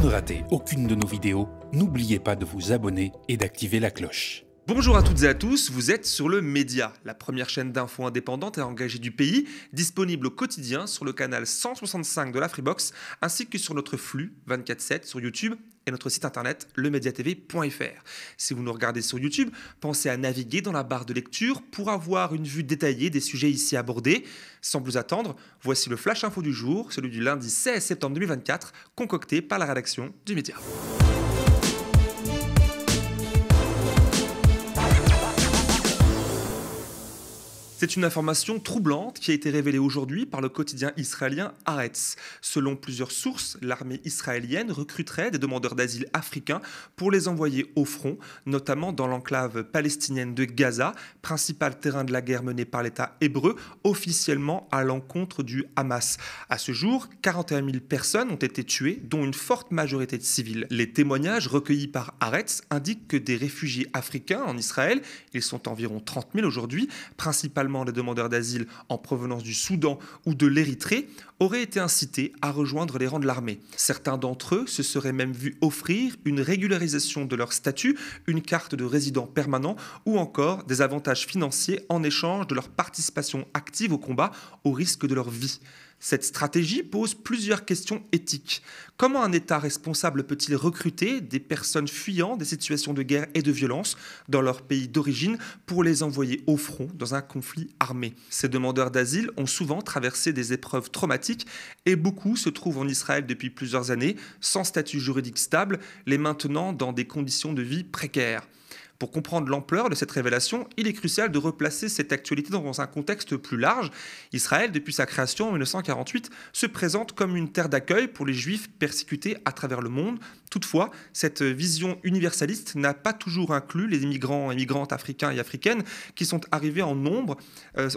ne rater aucune de nos vidéos, n'oubliez pas de vous abonner et d'activer la cloche. Bonjour à toutes et à tous, vous êtes sur le Média, la première chaîne d'infos indépendante et engagée du pays, disponible au quotidien sur le canal 165 de la Freebox, ainsi que sur notre flux 24/7 sur YouTube et notre site internet lemediatv.fr. Si vous nous regardez sur YouTube, pensez à naviguer dans la barre de lecture pour avoir une vue détaillée des sujets ici abordés. Sans plus attendre, voici le Flash Info du jour, celui du lundi 16 septembre 2024, concocté par la rédaction du Média. C'est une information troublante qui a été révélée aujourd'hui par le quotidien israélien Haaretz. Selon plusieurs sources, l'armée israélienne recruterait des demandeurs d'asile africains pour les envoyer au front, notamment dans l'enclave palestinienne de Gaza, principal terrain de la guerre menée par l'État hébreu, officiellement à l'encontre du Hamas. À ce jour, 41 000 personnes ont été tuées, dont une forte majorité de civils. Les témoignages recueillis par Haaretz indiquent que des réfugiés africains en Israël, ils sont environ 30 000 aujourd'hui, principalement les demandeurs d'asile en provenance du Soudan ou de l'Érythrée, auraient été incités à rejoindre les rangs de l'armée. Certains d'entre eux se seraient même vus offrir une régularisation de leur statut, une carte de résident permanent ou encore des avantages financiers en échange de leur participation active au combat au risque de leur vie. Cette stratégie pose plusieurs questions éthiques. Comment un État responsable peut-il recruter des personnes fuyant des situations de guerre et de violence dans leur pays d'origine pour les envoyer au front dans un conflit armé? Ces demandeurs d'asile ont souvent traversé des épreuves traumatiques et beaucoup se trouvent en Israël depuis plusieurs années, sans statut juridique stable, les maintenant dans des conditions de vie précaires. Pour comprendre l'ampleur de cette révélation, il est crucial de replacer cette actualité dans un contexte plus large. Israël, depuis sa création en 1948, se présente comme une terre d'accueil pour les Juifs persécutés à travers le monde. Toutefois, cette vision universaliste n'a pas toujours inclus les immigrants et migrantes africains et africaines qui sont arrivés en nombre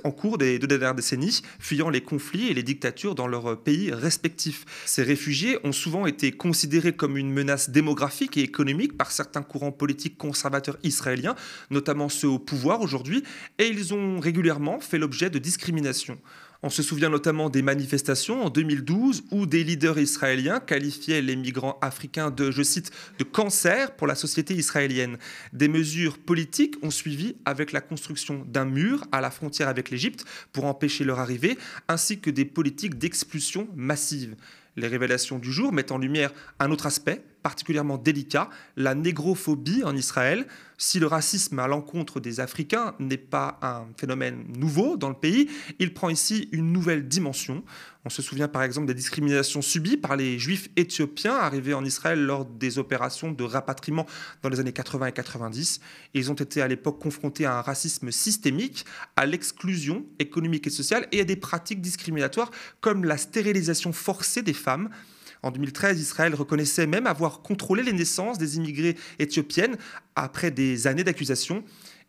en cours des 2 dernières décennies, fuyant les conflits et les dictatures dans leurs pays respectifs. Ces réfugiés ont souvent été considérés comme une menace démographique et économique par certains courants politiques conservateurs israéliens, notamment ceux au pouvoir aujourd'hui, et ils ont régulièrement fait l'objet de discrimination. On se souvient notamment des manifestations en 2012 où des leaders israéliens qualifiaient les migrants africains de, je cite, de cancer pour la société israélienne. Des mesures politiques ont suivi avec la construction d'un mur à la frontière avec l'Égypte pour empêcher leur arrivée, ainsi que des politiques d'expulsion massive. Les révélations du jour mettent en lumière un autre aspect particulièrement délicat, la négrophobie en Israël. Si le racisme à l'encontre des Africains n'est pas un phénomène nouveau dans le pays, il prend ici une nouvelle dimension. On se souvient par exemple des discriminations subies par les Juifs éthiopiens arrivés en Israël lors des opérations de rapatriement dans les années 80 et 90. Ils ont été à l'époque confrontés à un racisme systémique, à l'exclusion économique et sociale et à des pratiques discriminatoires comme la stérilisation forcée des femmes. En 2013, Israël reconnaissait même avoir contrôlé les naissances des immigrés éthiopiennes après des années d'accusations.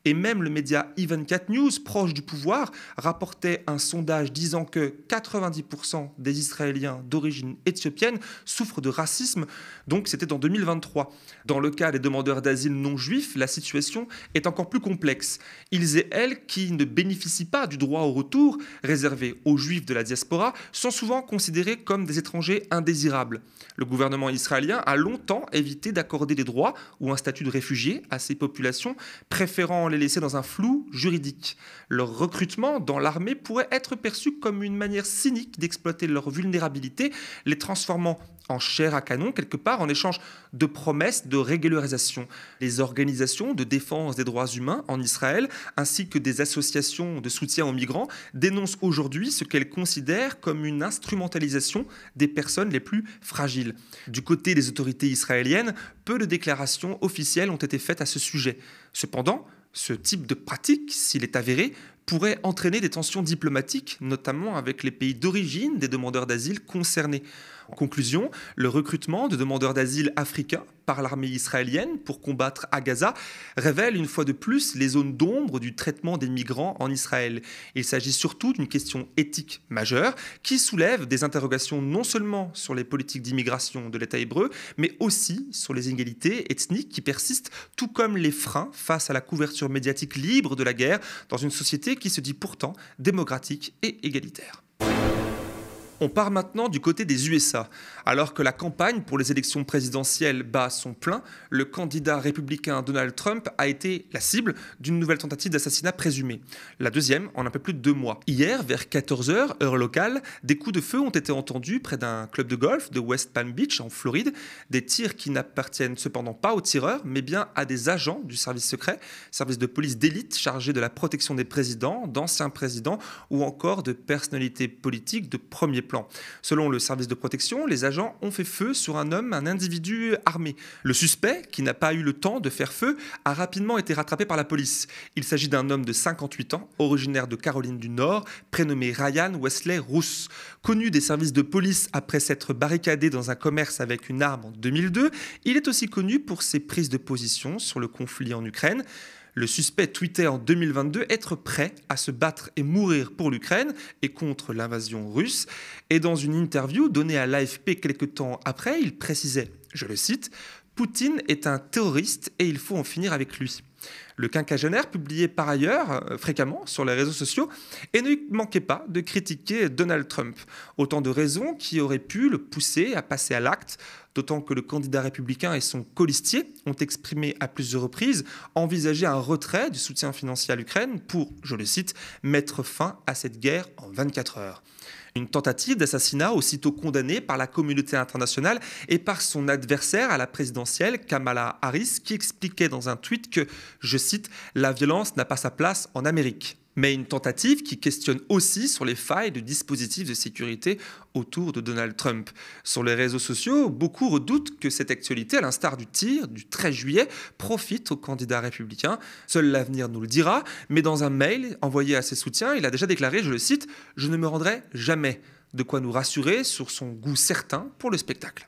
Et même le média E24 News, proche du pouvoir, rapportait un sondage disant que 90% des Israéliens d'origine éthiopienne souffrent de racisme. Donc c'était en 2023. Dans le cas des demandeurs d'asile non juifs, la situation est encore plus complexe. Ils et elles qui ne bénéficient pas du droit au retour réservé aux juifs de la diaspora sont souvent considérés comme des étrangers indésirables. Le gouvernement israélien a longtemps évité d'accorder des droits ou un statut de réfugié à ces populations, préférant les laisser dans un flou juridique. Leur recrutement dans l'armée pourrait être perçu comme une manière cynique d'exploiter leur vulnérabilité, les transformant en chair à canon quelque part en échange de promesses de régularisation. Les organisations de défense des droits humains en Israël ainsi que des associations de soutien aux migrants dénoncent aujourd'hui ce qu'elles considèrent comme une instrumentalisation des personnes les plus fragiles. Du côté des autorités israéliennes, peu de déclarations officielles ont été faites à ce sujet. Cependant, ce type de pratique, s'il est avéré, pourrait entraîner des tensions diplomatiques, notamment avec les pays d'origine des demandeurs d'asile concernés. En conclusion, le recrutement de demandeurs d'asile africains par l'armée israélienne pour combattre à Gaza révèle une fois de plus les zones d'ombre du traitement des migrants en Israël. Il s'agit surtout d'une question éthique majeure qui soulève des interrogations non seulement sur les politiques d'immigration de l'État hébreu, mais aussi sur les inégalités ethniques qui persistent, tout comme les freins face à la couverture médiatique libre de la guerre dans une société qui se dit pourtant démocratique et égalitaire. On part maintenant du côté des USA. Alors que la campagne pour les élections présidentielles bat son plein, le candidat républicain Donald Trump a été la cible d'une nouvelle tentative d'assassinat présumée. La deuxième en un peu plus de 2 mois. Hier, vers 14 h, heure locale, des coups de feu ont été entendus près d'un club de golf de West Palm Beach, en Floride. Des tirs qui n'appartiennent cependant pas aux tireurs, mais bien à des agents du service secret, service de police d'élite chargé de la protection des présidents, d'anciens présidents ou encore de personnalités politiques de premier plan. Selon le service de protection, les agents ont fait feu sur un individu armé. Le suspect, qui n'a pas eu le temps de faire feu, a rapidement été rattrapé par la police. Il s'agit d'un homme de 58 ans, originaire de Caroline du Nord, prénommé Ryan Wesley Roos. Connu des services de police après s'être barricadé dans un commerce avec une arme en 2002, il est aussi connu pour ses prises de position sur le conflit en Ukraine. Le suspect tweetait en 2022 être prêt à se battre et mourir pour l'Ukraine et contre l'invasion russe. Et dans une interview donnée à l'AFP quelque temps après, il précisait, je le cite, « Poutine est un terroriste et il faut en finir avec lui ». Le quinquagénaire publiait par ailleurs fréquemment sur les réseaux sociaux et ne manquait pas de critiquer Donald Trump. Autant de raisons qui auraient pu le pousser à passer à l'acte, d'autant que le candidat républicain et son colistier ont exprimé à plusieurs reprises envisager un retrait du soutien financier à l'Ukraine pour, je le cite, mettre fin à cette guerre en 24 heures. Une tentative d'assassinat aussitôt condamnée par la communauté internationale et par son adversaire à la présidentielle, Kamala Harris, qui expliquait dans un tweet que, je cite, « La violence n'a pas sa place en Amérique ». Mais une tentative qui questionne aussi sur les failles de dispositifs de sécurité autour de Donald Trump. Sur les réseaux sociaux, beaucoup redoutent que cette actualité, à l'instar du tir du 13 juillet, profite au candidat républicain. Seul l'avenir nous le dira, mais dans un mail envoyé à ses soutiens, il a déjà déclaré, je le cite, « Je ne me rendrai jamais ». De quoi nous rassurer sur son goût certain pour le spectacle.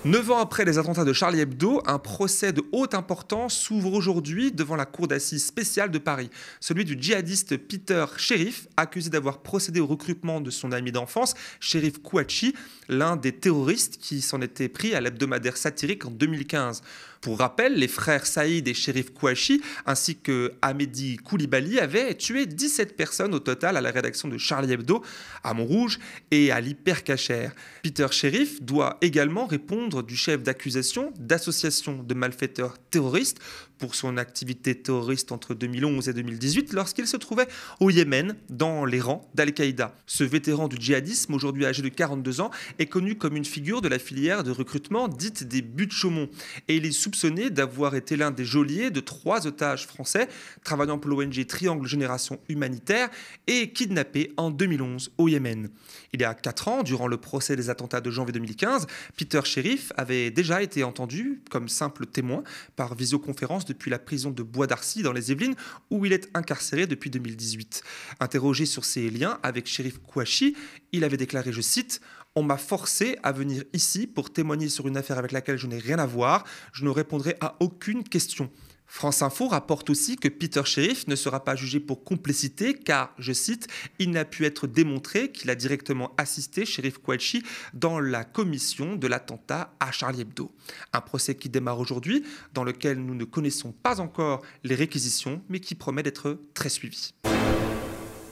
9 ans après les attentats de Charlie Hebdo, un procès de haute importance s'ouvre aujourd'hui devant la cour d'assises spéciale de Paris. Celui du djihadiste Peter Cherif, accusé d'avoir procédé au recrutement de son ami d'enfance, Cherif Kouachi, l'un des terroristes qui s'en était pris à l'hebdomadaire satirique en 2015. Pour rappel, les frères Saïd et Cherif Kouachi, ainsi que Hamedi Koulibaly, avaient tué 17 personnes au total à la rédaction de Charlie Hebdo, à Montrouge et à l'Hypercacher. Peter Cherif doit également répondre du chef d'accusation d'association de malfaiteurs terroristes pour son activité terroriste entre 2011 et 2018 lorsqu'il se trouvait au Yémen dans les rangs d'Al-Qaïda. Ce vétéran du djihadisme, aujourd'hui âgé de 42 ans, est connu comme une figure de la filière de recrutement dite des buts de Chaumont et il est soupçonné d'avoir été l'un des geôliers de 3 otages français travaillant pour l'ONG Triangle Génération Humanitaire et kidnappés en 2011 au Yémen. Il y a 4 ans, durant le procès des attentats de janvier 2015, Peter Cherif avait déjà été entendu comme simple témoin par visioconférence depuis la prison de Bois d'Arcy dans les Yvelines où il est incarcéré depuis 2018. Interrogé sur ses liens avec Cherif Kouachi, il avait déclaré, je cite, « On m'a forcé à venir ici pour témoigner sur une affaire avec laquelle je n'ai rien à voir. Je ne répondrai à aucune question. » France Info rapporte aussi que Peter Cherif ne sera pas jugé pour complicité car, je cite, « Il n'a pu être démontré qu'il a directement assisté Cherif Kouachi dans la commission de l'attentat à Charlie Hebdo. » Un procès qui démarre aujourd'hui, dans lequel nous ne connaissons pas encore les réquisitions, mais qui promet d'être très suivi.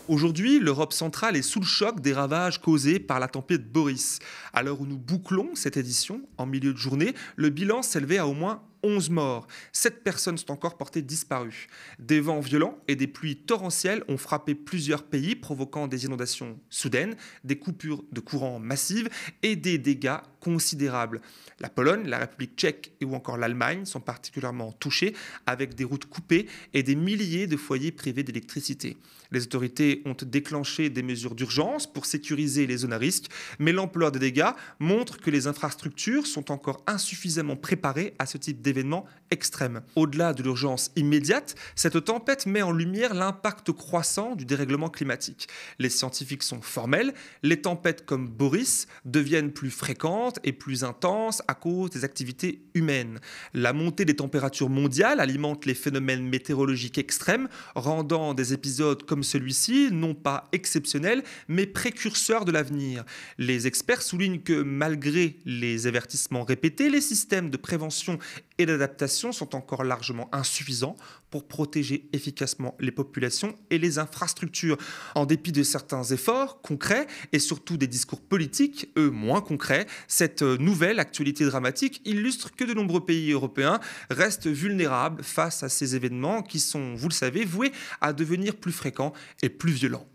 Aujourd'hui, l'Europe centrale est sous le choc des ravages causés par la tempête Boris. À l'heure où nous bouclons cette édition, en milieu de journée, le bilan s'élevait à au moins 11 morts. 7 personnes sont encore portées disparues. Des vents violents et des pluies torrentielles ont frappé plusieurs pays, provoquant des inondations soudaines, des coupures de courant massives et des dégâts considérables. La Pologne, la République tchèque ou encore l'Allemagne sont particulièrement touchées, avec des routes coupées et des milliers de foyers privés d'électricité. Les autorités ont déclenché des mesures d'urgence pour sécuriser les zones à risque, mais l'ampleur des dégâts montre que les infrastructures sont encore insuffisamment préparées à ce type d'événements extrêmes. Au-delà de l'urgence immédiate, cette tempête met en lumière l'impact croissant du dérèglement climatique. Les scientifiques sont formels, les tempêtes comme Boris deviennent plus fréquentes et plus intenses à cause des activités humaines. La montée des températures mondiales alimente les phénomènes météorologiques extrêmes, rendant des épisodes comme celui-ci non pas exceptionnels, mais précurseurs de l'avenir. Les experts soulignent que malgré les avertissements répétés, les systèmes de prévention et et d'adaptation sont encore largement insuffisants pour protéger efficacement les populations et les infrastructures. En dépit de certains efforts concrets et surtout des discours politiques, eux moins concrets, cette nouvelle actualité dramatique illustre que de nombreux pays européens restent vulnérables face à ces événements qui sont, vous le savez, voués à devenir plus fréquents et plus violents.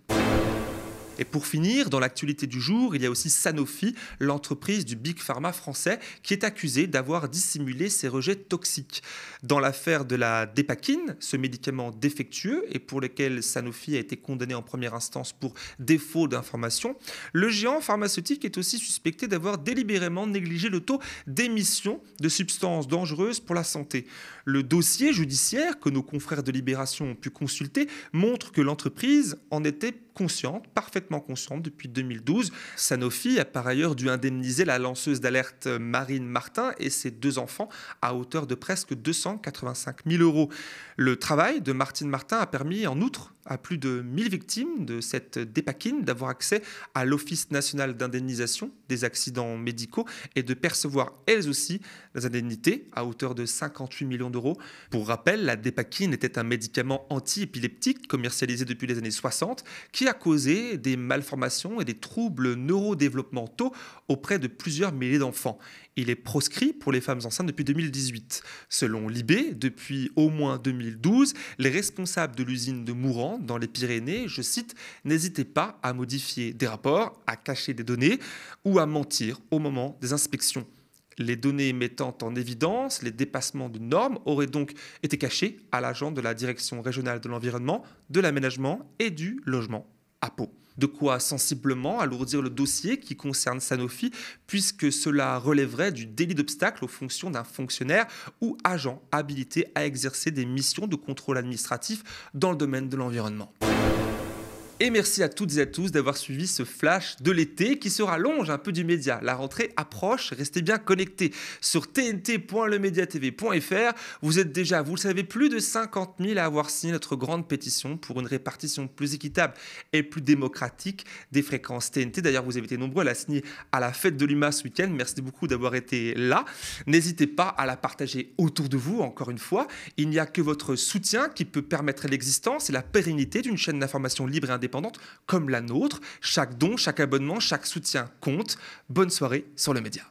Et pour finir, dans l'actualité du jour, il y a aussi Sanofi, l'entreprise du Big Pharma français, qui est accusée d'avoir dissimulé ses rejets toxiques. Dans l'affaire de la Dépakine, ce médicament défectueux et pour lequel Sanofi a été condamné en première instance pour défaut d'information, le géant pharmaceutique est aussi suspecté d'avoir délibérément négligé le taux d'émission de substances dangereuses pour la santé. Le dossier judiciaire que nos confrères de Libération ont pu consulter montre que l'entreprise en était consciente, parfaitement consciente depuis 2012. Sanofi a par ailleurs dû indemniser la lanceuse d'alerte Marine Martin et ses 2 enfants à hauteur de presque 285 000 €. Le travail de Martine Martin a permis en outre à plus de 1000 victimes de cette Dépakine d'avoir accès à l'Office national d'indemnisation des accidents médicaux et de percevoir elles aussi les indemnités à hauteur de 58 millions d'euros. Pour rappel, la Dépakine était un médicament anti-épileptique commercialisé depuis les années 60 qui a causé des malformations et des troubles neurodéveloppementaux auprès de plusieurs milliers d'enfants. Il est proscrit pour les femmes enceintes depuis 2018. Selon Libé, depuis au moins 2012, les responsables de l'usine de Mourans dans les Pyrénées, je cite, n'hésitaient pas à modifier des rapports, à cacher des données ou à mentir au moment des inspections. Les données mettant en évidence les dépassements de normes auraient donc été cachées à l'agent de la Direction régionale de l'environnement, de l'aménagement et du logement, à Pau. De quoi sensiblement alourdir le dossier qui concerne Sanofi, puisque cela relèverait du délit d'obstacle aux fonctions d'un fonctionnaire ou agent habilité à exercer des missions de contrôle administratif dans le domaine de l'environnement. Et merci à toutes et à tous d'avoir suivi ce flash de l'été qui se rallonge un peu du média. La rentrée approche, restez bien connectés. Sur tnt.lemediatv.fr, vous êtes déjà, vous le savez, plus de 50 000 à avoir signé notre grande pétition pour une répartition plus équitable et plus démocratique des fréquences TNT. D'ailleurs, vous avez été nombreux à la signer à la fête de l'UMA ce week-end. Merci beaucoup d'avoir été là. N'hésitez pas à la partager autour de vous, encore une fois. Il n'y a que votre soutien qui peut permettre l'existence et la pérennité d'une chaîne d'information libre et indépendante comme la nôtre. Chaque don, chaque abonnement, chaque soutien compte. Bonne soirée sur le média.